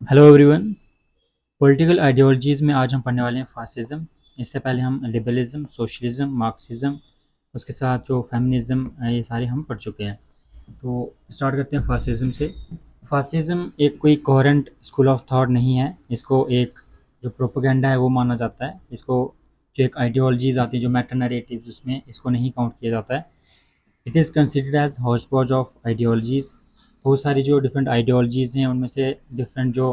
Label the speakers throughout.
Speaker 1: Hello everyone. Political ideologies में आज हम पढ़ने वाले हैं फासिज्म। इससे पहले हम लिबरलिज्म, सोशलिज्म, मार्क्सिज्म, उसके साथ जो फेमिनिज्म, ये सारे हम पढ़ चुके हैं। तो स्टार्ट करते हैं फासिज्म से। फासिज्म एक कोई कोहेरेंट स्कूल ऑफ थॉट नहीं है। इसको एक जो प्रोपेगेंडा है वो माना जाता है। इसको जो एक आइडियोलॉजीज़ आती है, जो मेटा नैरेटिव्स, उसमें इसको नहीं काउंट किया जाता है। It is considered as hotchpotch of ideologies. बहुत सारी जो डिफरेंट आइडियोलॉजीज़ हैं उनमें से डिफरेंट जो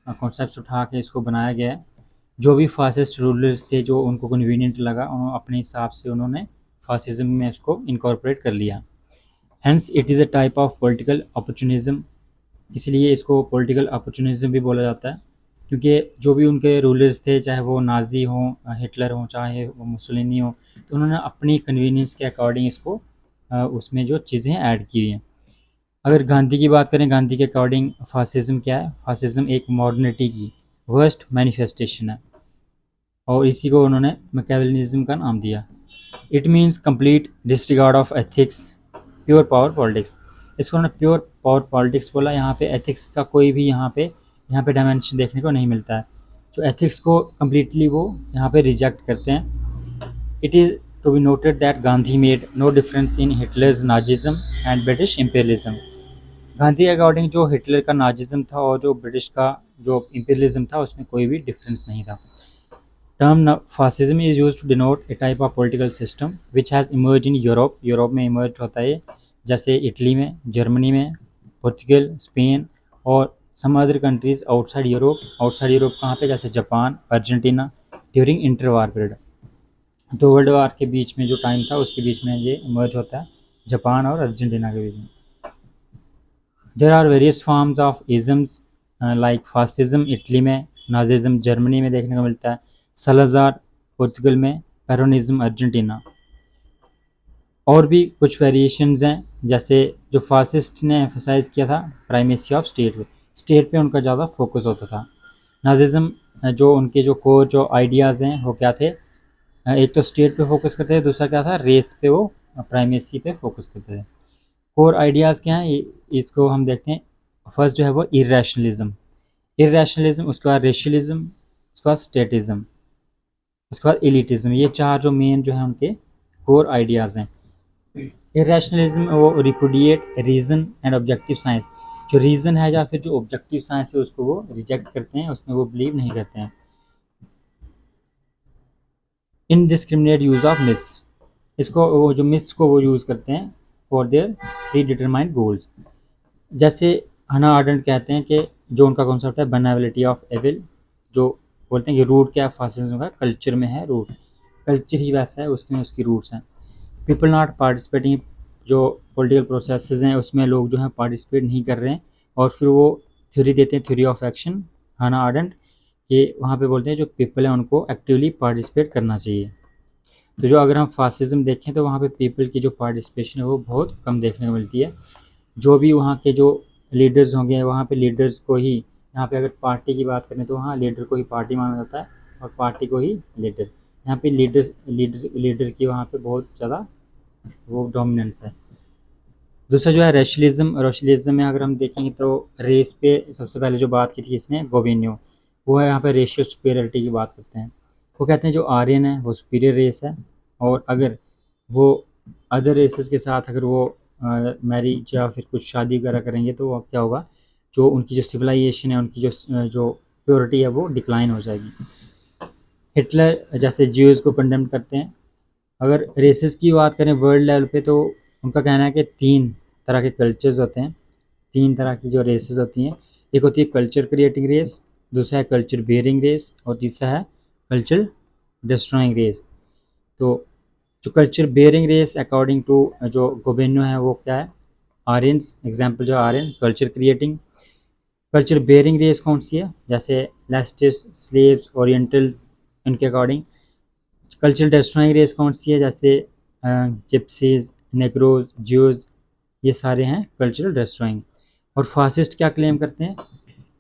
Speaker 1: कॉन्सेप्ट्स उठा के इसको बनाया गया है। जो भी फासिस्ट रूलर्स थे, जो उनको कन्वीनियंट लगा, उन्होंने अपने हिसाब से उन्होंने फासिज्म में इसको इनकॉर्पोरेट कर लिया। Hence it is a type of political opportunism. इसलिए इसको पॉलिटिकल अपॉर्चुनिज्म भी बोला जाता है, क्योंकि जो भी उनके रूलर्स थे, चाहे वो नाजी हों, हिटलर हों, चाहे वो मुसोलिनी हो, तो उन्होंने अपनी कन्वीनियंस के अकॉर्डिंग इसको उसमें जो चीज़ें ऐड की हैं। अगर गांधी की बात करें, गांधी के अकॉर्डिंग फासिज्म क्या है? फासिज्म एक मॉडर्निटी की वर्स्ट मैनिफेस्टेशन है, और इसी को उन्होंने मैकियावेलिज्म का नाम दिया। It means complete disregard of ethics, pure power politics. इसको उन्होंने प्योर पावर पॉलिटिक्स बोला। यहाँ पे एथिक्स का कोई भी यहाँ पे डायमेंशन देखने को नहीं मिलता है। जो एथिक्स को कम्प्लीटली वो यहाँ पे रिजेक्ट करते हैं। It is to be noted that Gandhi made no difference in Hitler's Nazism and British imperialism। Gandhi के अकॉर्डिंग जो हिटलर का नाजिज्म था और जो ब्रिटिश का जो imperialism था, उसमें कोई भी डिफरेंस नहीं था। Term fascism is use to denote a type of political system which has emerge in Europe. Europe में इमर्ज होता है, जैसे इटली में, जर्मनी में, पोर्चुगल, स्पेन, और some other countries outside Europe. Outside Europe कहाँ पे? जैसे Japan, Argentina, during inter war period. तो वर्ल्ड वार के बीच में जो टाइम था, उसके बीच में ये इमर्ज होता है, जापान और अर्जेंटीना के बीच में। There are various forms of isms like fascism Italy में, नाजिज्म जर्मनी में देखने को मिलता है, सलाजार पोर्तुगल में, पेरोनिज्म अर्जेंटीना। और भी कुछ वेरिएशंस हैं, जैसे जो फासिस्ट ने एम्फोसाइज किया था प्राइमेसी ऑफ स्टेट पे उनका ज़्यादा फोकस होता था। नाजिज्म जो उनके जो कोर जो आइडियाज़ हैं वो क्या थे? एक तो स्टेट पे फोकस करते थे, दूसरा क्या था? रेस पे वो प्राइमेसी पे फोकस करते थे। कोर आइडियाज़ क्या हैं, इसको हम देखते हैं। फर्स्ट जो है वो इरेशनलिज्म। इरेशनलिज्म, उसके बाद रेशलिज्म, उसके बाद स्टेटिज्म, उसके बाद एलिटिज्म। ये चार जो मेन जो है उनके कोर आइडियाज़ हैं। इरेशनलिज्म वो रिपुडिएट रीज़न एंड ऑब्जेक्टिव साइंस। जो रीज़न है या फिर जो ऑब्जेक्टिव साइंस है, उसको वो रिजेक्ट करते हैं, उसमें वो बिलीव नहीं करते हैं। Indiscriminate use of myths. इसको वो जो मिथ्स को वो यूज़ करते हैं for their pre determined goals. जैसे हना आर्डेंट कहते हैं कि जो उनका कॉन्सेप्ट है बेनेवलिटी ऑफ एविल, जो बोलते हैं कि रूट क्या है फासिज्म का? कल्चर में है रूट। कल्चर ही वैसा है, उसमें उसकी रूट्स हैं। पीपल नॉट पार्टिसिपेटिंग, जो पॉलिटिकल प्रोसेसेस हैं उसमें लोग जो हैं पार्टिसिपेट नहीं कर रहे हैं। और फिर वो थ्योरी देते हैं, theory of action, Hannah Arendt, कि वहाँ पे बोलते हैं जो पीपल हैं उनको एक्टिवली पार्टिसिपेट करना चाहिए। तो जो अगर हम फासिज्म देखें तो वहाँ पे पीपल की जो पार्टिसिपेशन है वो बहुत कम देखने को मिलती है। जो भी वहाँ के जो लीडर्स होंगे, वहाँ पे लीडर्स को ही, यहाँ पे अगर पार्टी की बात करें तो वहाँ लीडर को ही पार्टी माना जाता है और पार्टी को ही लीडर। यहाँ पे लीडर की वहाँ पे बहुत ज़्यादा वो डोमिनेंस है। दूसरा जो है रेशलिज्म। रेशलिज्म में अगर हम देखेंगे तो रेस पे सबसे पहले जो बात की थी इसने गोबिन्यो, वो है यहाँ पे रेशियल सुपेरियरिटी की बात करते हैं। वो कहते हैं जो आर्यन है वो सुपीरियर रेस है, और अगर वो अदर रेसेस के साथ अगर वो मैरिज या फिर कुछ शादी वगैरह करेंगे तो वो क्या होगा? जो उनकी जो सिविलाइजेशन है, उनकी जो प्योरिटी है वो डिक्लाइन हो जाएगी। हिटलर जैसे ज्यूज़ को कंडेम करते हैं। अगर रेसेस की बात करें वर्ल्ड लेवल पे, तो उनका कहना है कि 3 तरह के कल्चर्स होते हैं, 3 तरह की जो रेसेस होती हैं। एक होती है कल्चर क्रिएटिंग रेस, दूसरा है कल्चर बियरिंग रेस, और तीसरा है कल्चर डिस्ट्रॉइंग रेस। तो जो culture bearing race according to जो गोबेनो है वो क्या है? आर्यंस। एग्जाम्पल जो Aryan. Culture creating. Culture bearing race कौन सी है? जैसे लेस्टिस, स्लेव्स, ओरिएंटल्स, इनके अकॉर्डिंग। कल्चर डिस्ट्रॉइंग रेस कौन सी है? जैसे जिप्सीज, नेग्रोज, ज्यूज, ये सारे हैं कल्चरल डिस्ट्रॉइंग। और फासिस्ट क्या क्लेम करते हैं?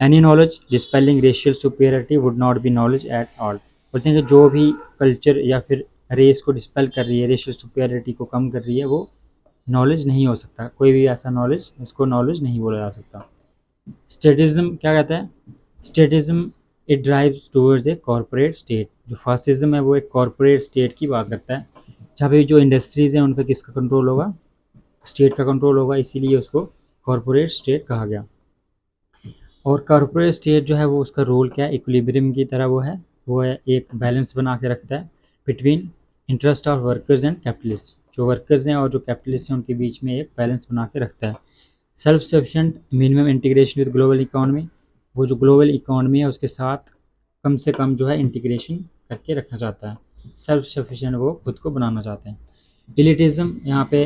Speaker 1: Any knowledge dispelling racial superiority would not be knowledge at all. बोलते हैं कि जो भी कल्चर या फिर रेस को डिस्पेल कर रही है, रेशियल सुपेरियरिटी को कम कर रही है, वो नॉलेज नहीं हो सकता। कोई भी ऐसा नॉलेज, उसको नॉलेज नहीं बोला जा सकता। स्टेटिज्म क्या कहता है? Statism it drives towards a corporate state. जो फासिज्म है वो एक कॉरपोरेट स्टेट की बात करता है, जहाँ पे जो इंडस्ट्रीज़ हैं उन पे किसका कंट्रोल होगा, स्टेट का कंट्रोल होगा, इसीलिए उसको कॉरपोरेट स्टेट कहा गया। और कॉरपोरेट स्टेट जो है वो उसका रोल क्या है, इक्विलिब्रियम की तरह वो है एक बैलेंस बना के रखता है between interest of workers and capitalist. जो वर्कर्स हैं और जो कैपिटलिस्ट हैं उनके बीच में एक बैलेंस बना के रखता है। Self sufficient minimum integration with global economy, वो जो ग्लोबल इकोनॉमी है उसके साथ कम से कम जो है इंटीग्रेशन करके रखना चाहता है। सेल्फ सफिशिएंट वो खुद को बनाना चाहते हैं। एलिटिज़म, यहाँ पे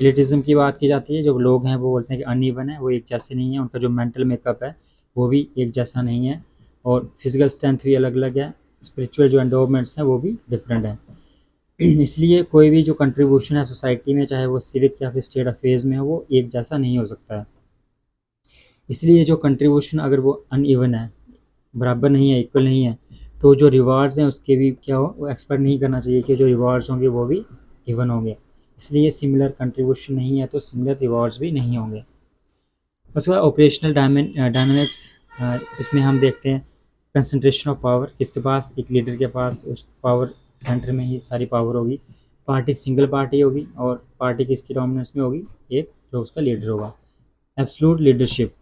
Speaker 1: एलिटिज़म की बात की जाती है। जो लोग हैं वो बोलते हैं कि अनइवन है, वो एक जैसे नहीं है, उनका जो मेंटल मेकअप है वो भी एक जैसा नहीं है, और फिजिकल स्ट्रेंथ भी अलग अलग है, स्पिरिचुअल जो एंडोवमेंट्स हैं वो भी डिफरेंट है। इसलिए कोई भी जो कंट्रीब्यूशन है सोसाइटी में, चाहे वो सिविक या फिर स्टेट अफेयर्स में हो, वो एक जैसा नहीं हो सकता है। इसलिए जो कंट्रीब्यूशन अगर वो अनइवन है, बराबर नहीं है, इक्वल नहीं है, तो जो रिवार्ड्स हैं उसके भी क्या हो, वो एक्सपेक्ट नहीं करना चाहिए कि जो रिवार्ड्स होंगे वो भी इवन होंगे। इसलिए सिमिलर कंट्रीब्यूशन नहीं है तो सिमिलर रिवार्ड्स भी नहीं होंगे। उसके बाद ऑपरेशनल डायनामिक्स, इसमें हम देखते हैं कंसंट्रेशन ऑफ पावर, किसके पास, एक लीडर के पास उस पावर सेंटर में ही सारी पावर होगी। पार्टी सिंगल पार्टी होगी और पार्टी किसकी डोमिनेंस में होगी, एक जो उसका लीडर होगा। एब्सोल्यूट लीडरशिप,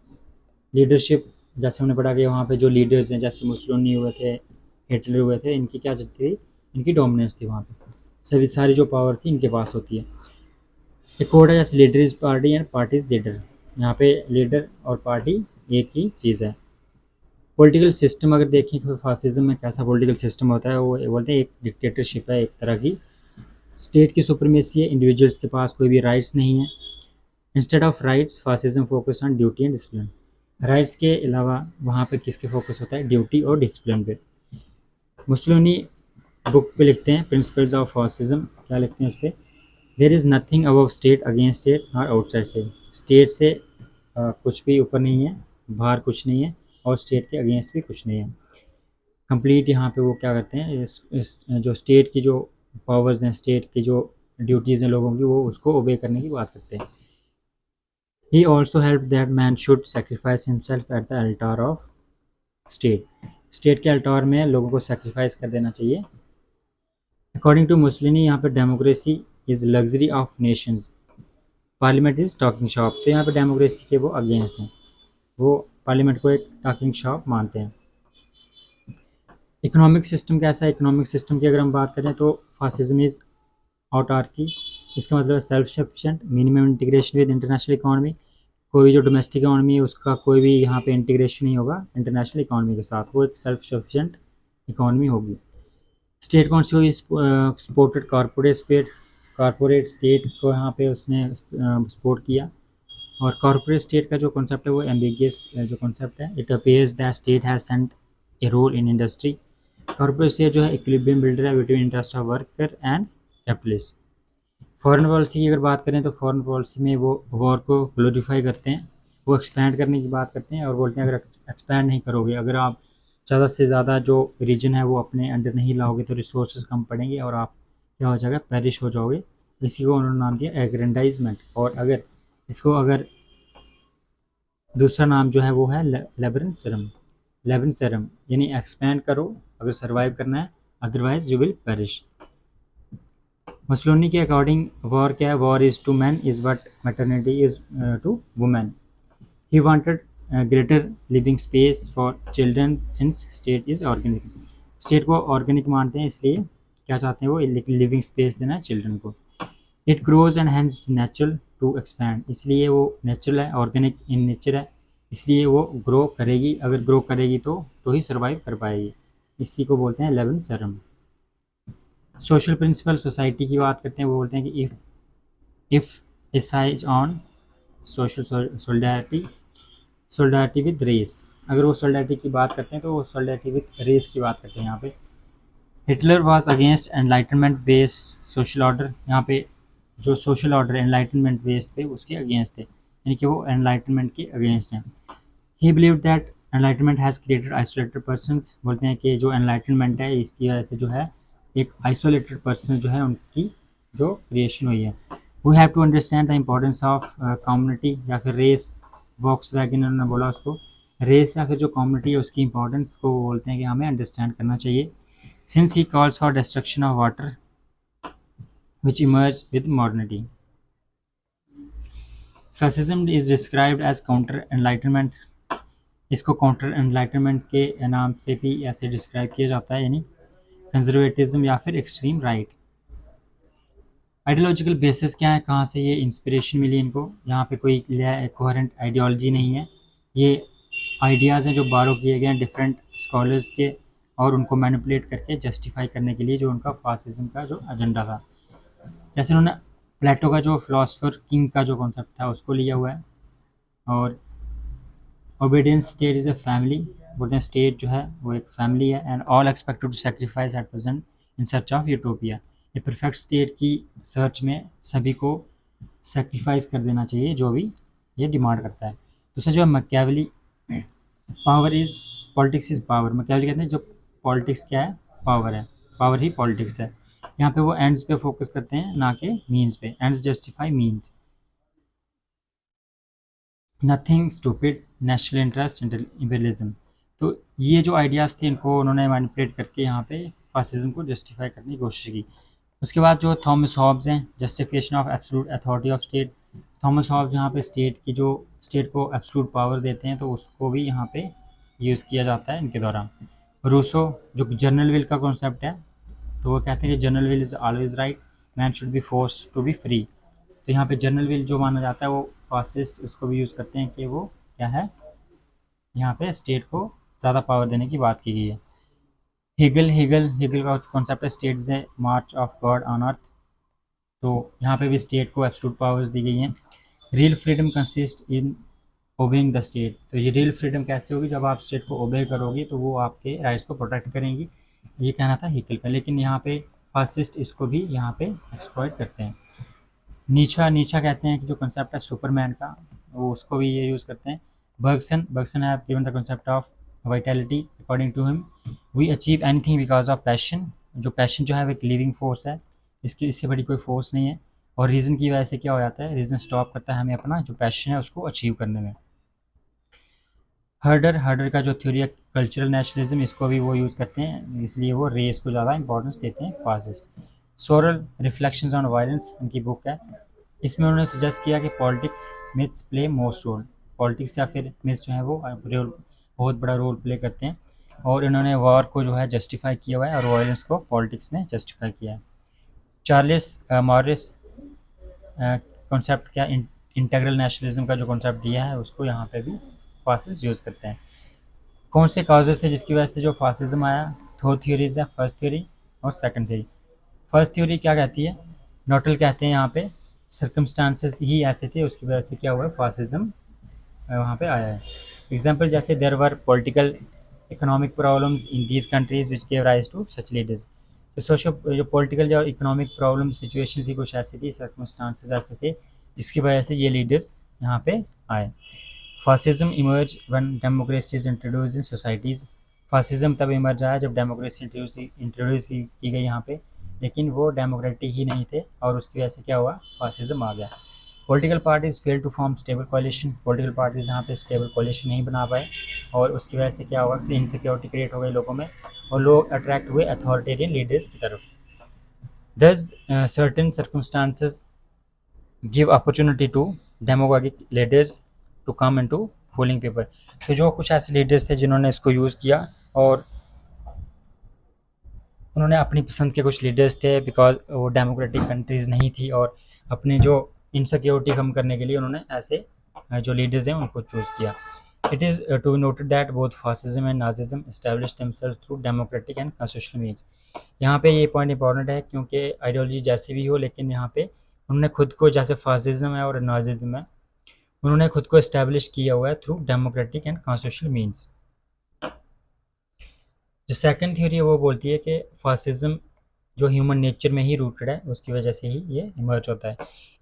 Speaker 1: लीडरशिप जैसे हमने पढ़ा कि वहाँ पे जो लीडर्स हैं जैसे मुसोलिनी हुए थे, हिटलर हुए थे, इनकी क्या चलती थी, इनकी डोमिनेंस थी वहाँ पे, सभी सारी जो पावर थी इनके पास होती है। एक कोड है जैसे leader is party and party is leader, यहाँ पे लीडर और पार्टी एक ही चीज़ है। पॉलिटिकल सिस्टम अगर देखें कि फासिज्म में कैसा पॉलिटिकल सिस्टम होता है, वो बोलते हैं एक डिक्टेटरशिप है एक तरह की। स्टेट की सुप्रीमेसी है, इंडिविजुअल्स के पास कोई भी राइट्स नहीं है। Instead of rights fascism focus on duty and discipline, rights के अलावा वहाँ पे किसके फोकस होता है, ड्यूटी और डिसिप्लिन पे। मुसोलिनी बुक पे लिखते हैं प्रिंसिपल्स ऑफ फासिज्म, क्या लिखते हैं इस पे, there is nothing above state against state not outside state, state से कुछ भी ऊपर नहीं है, बाहर कुछ नहीं है, और स्टेट के अगेंस्ट भी कुछ नहीं है। कंप्लीट यहाँ पे वो क्या करते हैं, इस जो स्टेट की जो पावर्स हैं, स्टेट की जो ड्यूटीज़ हैं लोगों की, वो उसको ओबे करने की बात करते हैं। He also help that man should sacrifice himself at the Alt of state, state के अल्टार में लोगों को सेक्रीफाइस कर देना चाहिए। अकॉर्डिंग टू मुसलिनी, यहाँ पे democracy is luxury of Nations, parliament is talking shop, तो यहाँ पे डेमोक्रेसी के वो अगेंस्ट हैं, वो पार्लियामेंट को एक टॉकिंग शॉप मानते हैं। इकोनॉमिक सिस्टम कैसा है, इकोनॉमिक सिस्टम की अगर हम बात करें तो फासिज्म इज़ ऑटार्की, इसका मतलब है self sufficient minimum integration with international economy, कोई भी जो डोमेस्टिक इकोनॉमी है उसका कोई भी यहाँ पे इंटीग्रेशन नहीं होगा इंटरनेशनल इकोनॉमी के साथ, वो एक सेल्फ सफिशिएंट इकोनॉमी होगी। स्टेट कौन सी होगी, supported corporate state, corporate state को यहाँ पे उसने सपोर्ट किया। और कॉरपोरेट स्टेट का जो कॉन्सेप्ट है वो एम्बिगियस जो कॉन्सेप्ट है, it appears that state has sent a role in industry. Corporate state जो है इक्विलिब्रियम बिल्डर है between interest of worker and capitalist. Foreign policy की अगर बात करें तो फॉरेन पॉलिसी में वो वॉर को ग्लोरीफाई करते हैं, वो एक्सपैंड करने की बात करते हैं और बोलते हैं अगर एक्सपैंड नहीं करोगे, अगर आप ज़्यादा से ज़्यादा जो रीजन है वो अपने अंडर नहीं लाओगे तो रिसोर्सेज कम पड़ेंगे और आप क्या हो जाएगा, पेरिश हो जाओगे। इसी को उन्होंने नाम दिया एग्रेंडाइजमेंट। और अगर इसको अगर दूसरा नाम जो है वो है लेबरन सेरम, यानी एक्सपैंड करो अगर सर्वाइव करना है, otherwise you will perish. Mussolini के अकॉर्डिंग वॉर क्या है, war is to man is what maternity is to women. He wanted greater living space for children since state is organic, state को organic मानते हैं इसलिए क्या चाहते हैं वो, लिविंग स्पेस देना है चिल्ड्रन को। It grows and hence natural to expand, इसलिए वो नेचुरल है, ऑर्गेनिक इन नेचर है, इसलिए वो ग्रो करेगी, अगर ग्रो करेगी तो ही सर्वाइव कर पाएगी। इसी को बोलते हैं लेवन सरम। सोशल प्रिंसिपल सोसाइटी की बात करते हैं, वो बोलते हैं कि इफ़ एसाइज on social solidarity, solidarity with race, अगर वो सोलिडारिटी की बात करते हैं तो वो सोलिडारिटी विद रेस की बात करते हैं। यहाँ पे Hitler was against enlightenment based social order, यहाँ पे जो सोशल ऑर्डर एनलाइटनमेंट बेस्ड पे उसके अगेंस्ट थे, यानी कि वो एनलाइटनमेंट के अगेंस्ट हैं। ही believe that enlightenment has created isolated persons, बोलते हैं कि जो एनलाइटनमेंट है इसकी वजह से जो है एक आइसोलेटेड पर्सन जो है उनकी जो क्रिएशन हुई है। We have to understand the importance of community या फिर रेस, वॉक्स वैगन उन्होंने बोला उसको, रेस या फिर जो कम्युनिटी है उसकी इंपॉर्टेंस को वो बोलते हैं कि हमें अंडरस्टैंड करना चाहिए। Since he calls for destruction of water which emerge with modernity. Fascism is described as counter enlightenment. इसको काउंटर एनलाइटनमेंट के नाम से भी ऐसे डिस्क्राइब किया जाता है, यानी कंजर्वेटिज्म या फिर एक्सट्रीम राइट। आइडियोलॉजिकल बेसिस क्या है, कहाँ से ये इंस्पिरेशन मिली इनको? यहाँ पे कोई कोहेरेंट आइडियोलॉजी नहीं है, ये आइडियाज़ हैं जो बारो किए गए हैं डिफरेंट स्कॉलर्स के, और उनको मैनिपुलेट करके जस्टिफाई करने के लिए जो उनका फासिज्म का जो एजेंडा था। जैसे उन्होंने प्लेटो का जो फिलोसफर किंग का जो कॉन्सेप्ट था उसको लिया हुआ है। और obedience state is a family, बोलते हैं स्टेट जो है वो एक फैमिली है। And all expected to sacrifice at present in search of utopia. ये परफेक्ट स्टेट की सर्च में सभी को सेक्रीफाइस कर देना चाहिए जो भी ये डिमांड करता है। दूसरा जो है Machiavelli, power is politics is power. Machiavelli कहते हैं जो पॉलिटिक्स क्या है, पावर है, पावर ही पॉलिटिक्स है। यहाँ पे वो एंड्स पे फोकस करते हैं ना कि मीन्स पे। Ends justify means. Nothing stupid, national interest, imperialism. तो ये जो आइडियाज़ थे इनको उन्होंने मैनिपुलेट करके यहाँ पे फासिज्म को जस्टिफाई करने की कोशिश की। उसके बाद जो थॉमस हॉब्स हैं, justification of absolute authority of state. Thomas Hobbes यहाँ पे स्टेट को एब्सोल्यूट पावर देते हैं, तो उसको भी यहाँ पे यूज़ किया जाता है इनके द्वारा। रूसो जो जनरल विल का कॉन्सेप्ट है, तो वो कहते हैं कि general will is always right, man should be force to be free. तो यहाँ पे जनरल विल जो माना जाता है वो फासिस्ट उसको भी यूज़ करते हैं कि वो क्या है, यहाँ पे स्टेट को ज़्यादा पावर देने की बात की गई है। हेगल का कॉन्सेप्ट है state is a March of God on earth. तो यहाँ पे भी स्टेट को एब्सोल्यूट पावर्स दी गई हैं। Real freedom consist in obeying the state. तो ये रियल फ्रीडम कैसे होगी, जब आप स्टेट को ओबे करोगे तो वो आपके राइट्स को प्रोटेक्ट करेंगी, ये कहना था हेगल का। लेकिन यहाँ पे फासिस्ट इसको भी यहाँ पे एक्सप्लॉइट करते हैं। नीचा नीचा कहते हैं कि जो कंसेप्ट है सुपरमैन का, वो उसको भी ये यूज़ करते हैं। Bergson have given the concept of vitality. According to him we achieve anything because of passion. जो पैशन जो है वो एक लिविंग फोर्स है, इससे बड़ी कोई फोर्स नहीं है। और रीज़न की वजह से क्या हो जाता है, रीज़न स्टॉप करता है हमें अपना जो पैशन है उसको अचीव करने में। हर्डर का जो थ्योरी है कल्चरल नेशनलिज्म, इसको भी वो यूज़ करते हैं, इसलिए वो रेस को ज़्यादा इंपॉर्टेंस देते हैं fascist. Sorel reflections on violence उनकी बुक है। इसमें उन्होंने सजेस्ट किया कि politics myths play most role. Politics या फिर मिथ्स जो है वो बहुत बड़ा रोल प्ले करते हैं। और इन्होंने वॉर को जो है जस्टिफाई किया हुआ है और वायलेंस को पॉलिटिक्स में जस्टिफाई किया है। चार्लिस मॉरिस कॉन्सेप्ट क्या इंटेग्रल नेशनलिज्म का जो कॉन्सेप्ट दिया है उसको यहाँ पे भी फासिस्ट यूज़ करते हैं। कौन से काजेज़ थे जिसकी वजह से जो फासिज्म आया? दो थ्योरीज है, फर्स्ट थ्योरी और सेकंड थ्योरी। फर्स्ट थ्योरी क्या कहती है, नोटल कहते हैं यहाँ पे सर्कमस्टांसेस ही ऐसे थे उसकी वजह से क्या हुआ है, फासिज्म वहाँ पे आया है। एग्जाम्पल जैसे there were political economic problems in these countries which gave rise to such leaders. तो सोशो जो पॉलिटिकल जो इकोनॉमिक प्रॉब्लम सिचुएशन थी कुछ ऐसी थी, सर्कमस्टांसेस ऐसे थे जिसकी वजह से ये लीडर्स यहाँ पे आए। Fascism emerge one democracy is introduce in societies. Fascism तब इमर्ज आया जब डेमोक्रेसी इंट्रोड्यूस की गई यहाँ पे, लेकिन वो डेमोक्रेटिक ही नहीं थे और उसकी वजह से क्या हुआ, फासिज्म आ गया। Political parties fail to form stable coalition. Political parties यहाँ पे स्टेबल कोalition नहीं बना पाए और उसकी वजह से क्या हुआ कि इनसिक्योरिटी क्रिएट हो गई लोगों में और लोग अट्रैक्ट हुए अथॉरिटेरियन लीडर्स की तरफ। Thus certain circumstances give opportunity to democratic leaders to come in to fooling people. तो जो कुछ ऐसे लीडर्स थे जिन्होंने इसको यूज़ किया और उन्होंने अपनी पसंद के कुछ लीडर्स थे बिकॉज वो डेमोक्रेटिक कंट्रीज़ नहीं थी और अपने जो इनसिक्योरिटी कम करने के लिए उन्होंने ऐसे जो लीडर्स हैं उनको चूज़ किया। It is to be noted that both fascism and Nazism establish themselves through democratic and constitutional means. यहाँ पे ये पॉइंट इंपॉर्टेंट है क्योंकि आइडियोलॉजी जैसी भी हो लेकिन यहाँ पे उन्होंने खुद को, जैसे फासिज्म है और नाजिज्म है, उन्होंने खुद को इस्टेब्लिश किया हुआ है through democratic and constitutional means. जो सेकंड थ्योरी है वो बोलती है कि फासिज्म जो ह्यूमन नेचर में ही रूटेड है उसकी वजह से ही ये इमर्ज होता है।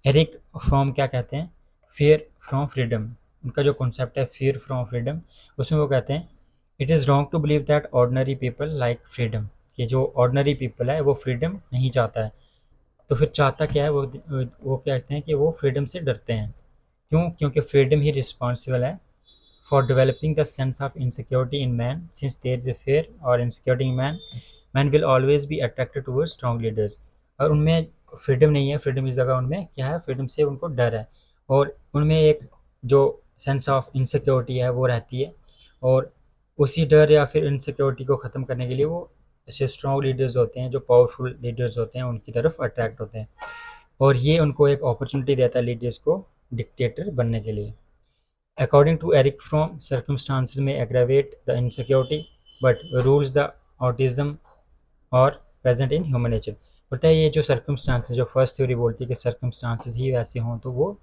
Speaker 1: एरिक फ्रॉम क्या कहते हैं, फियर फ्रॉम फ्रीडम। उनका जो कॉन्सेप्ट है फियर फ्रॉम फ्रीडम, उसमें वो कहते हैं it is wrong to believe that ordinary people like freedom. कि जो ऑर्डनरी पीपल है वो फ्रीडम नहीं चाहता है, तो फिर चाहता क्या है, वो कहते हैं कि वो फ्रीडम से डरते हैं। क्यों? क्योंकि फ्रीडम ही रिस्पॉन्सिबल है for developing the sense of insecurity in man. Since there is a fear or insecurity in man, man will always be attracted towards strong leaders. और उनमें फ्रीडम नहीं है, फ्रीडम की जगह उनमें क्या है, फ्रीडम से उनको डर है, और उनमें एक जो सेंस ऑफ इनसिक्योरिटी है वो रहती है, और उसी डर या फिर इनसिक्योरिटी को ख़त्म करने के लिए वो ऐसे स्ट्रॉन्ग लीडर्स होते हैं, जो पावरफुल लीडर्स होते हैं, उनकी तरफ अट्रैक्ट होते हैं, और ये उनको एक अपॉर्चुनिटी देता है लीडर्स को डिक्टेटर बनने के लिए. According to Eric Fromm, circumstances may aggravate the insecurity, but rules the autism और प्रेजेंट इन ह्यूमन नेचर. बोलता है ये जो सर्कमस्टांसेस, जो फर्स्ट थ्योरी बोलती है कि सर्कमस्टांसेस ही वैसे हों, तो वो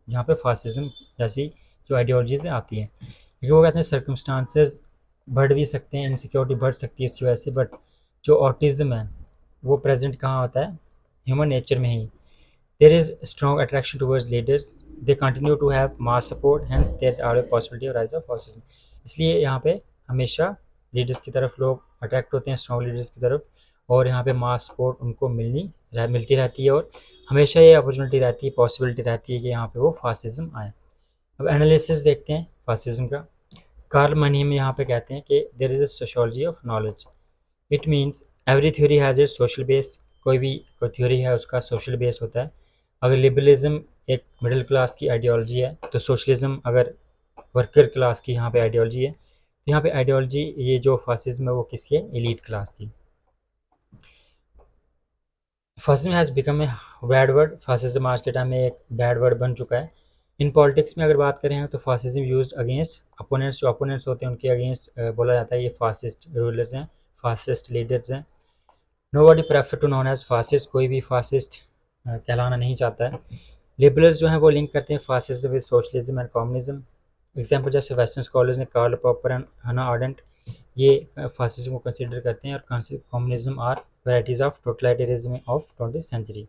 Speaker 1: यहाँ पे फासिज्म जैसी जो आइडियोलॉजीज आती हैं, क्योंकि वो कहते हैं सर्कमस्टांसेस बढ़ भी सकते हैं, इनसिक्योरिटी बढ़ सकती है इसकी वजह से, बट जो ऑटिज़म है वो प्रेजेंट कहाँ होता है, ह्यूमन नेचर में ही. There is strong attraction towards leaders. They continue to have mass support. Hence, there is always possibility of rise of fascism. इसलिए यहाँ पे हमेशा लीडर्स की तरफ लोग अट्रैक्ट होते हैं, स्ट्रॉन्ग लीडर्स की तरफ, और यहाँ पे मास सपोर्ट उनको मिलती रहती है, और हमेशा ये अपॉर्चुनिटी रहती है, पॉसिबिलिटी रहती है कि यहाँ पे वो फासिज्म आए. अब एनालिसिस देखते हैं फासिज्म का. कार्ल मनीम यहाँ पे कहते हैं कि there is a sociology of knowledge. It means every theory has its social base. कोई थ्योरी है उसका सोशल बेस होता है. अगर लिबरलिज्म एक मिडिल क्लास की आइडियोलॉजी है, तो सोशलिज्म अगर वर्कर क्लास की यहाँ पे आइडियोलॉजी है, तो यहाँ पे आइडियोलॉजी ये जो फासिज्म है वो किसकी है, एलीट क्लास की. Fascism has become a bad word. Fascism आज के टाइम में एक बैड वर्ड बन चुका है. इन पॉलिटिक्स में अगर बात करें तो फासिज्म यूज्ड अगेंस्ट अपोनेंट्स. जो अपोनेंट्स होते हैं उनके अगेंस्ट बोला जाता है ये फासिस्ट रूलर्स हैं, फासिस्ट लीडर्स हैं. Nobody prefer to known as fascist. कोई भी फासिस्ट कहलाना नहीं चाहता है. लिबरल्स जो हैं वो लिंक करते हैं fascism with socialism and communism. Example जैसे वेस्टर्न स्कॉलर्स ने Karl Popper and Hannah Arendt ये फासिज्म को कंसिडर करते हैं, और communism are varieties of totalitarianism of 20th century.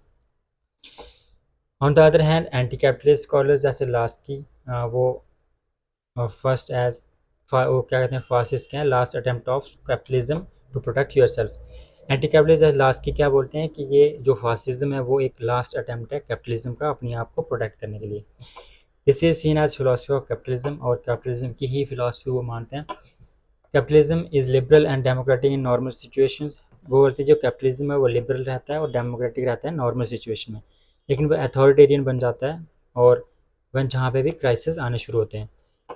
Speaker 1: On the other hand anti capitalist scholars जैसे लास्की वो first as वो क्या कहते हैं, फासिस्ट क्या है, last attempt of capitalism to protect yourself. Anti capitalist last की क्या बोलते हैं कि ये जो फासिज्म है वो एक लास्ट अटेम्प्ट है कैपिटलिज्म का अपने आप को प्रोटेक्ट करने के लिए. This is seen as philosophy of capitalism, और कैपिटलिज्म की ही फिलोसफी वो मानते हैं. Capitalism is liberal and democratic in normal situations. वो बोलते हैं जो कैपिटलिज्म है वो लिबरल रहता है और डेमोक्रेटिक रहता है नॉर्मल सिचुएशन में, लेकिन वो अथॉरिटेरियन बन जाता है और वन जहाँ पे भी क्राइसिस आने शुरू होते हैं.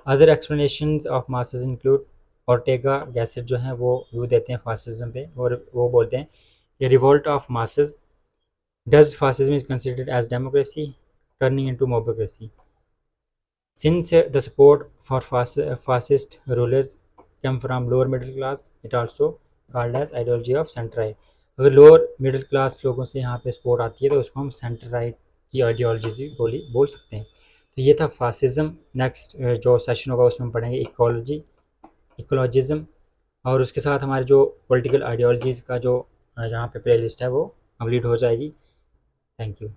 Speaker 1: Other explanations of masses include Ortega gadget जो हैं वो व्यू देते हैं फासिज्म पे, और वो बोलते हैं ये revolt of masses. Does fascism is considered as democracy turning into mobocracy. Since the support for fascist rulers come from lower middle class, it also called as ideology of center right. अगर lower middle class लोगों से यहाँ पे support आती है तो उसको हम सेंटर राइट की आइडियोलॉजी भी बोल सकते हैं. तो ये था फासिज्म. नेक्स्ट जो सेशन होगा उसमें हम पढ़ेंगे इकोलॉजिज्म, और उसके साथ हमारे जो पॉलिटिकल आइडियोलॉजीज़ का जो यहाँ पे प्ले लिस्ट है वो कंप्लीट हो जाएगी. Thank you.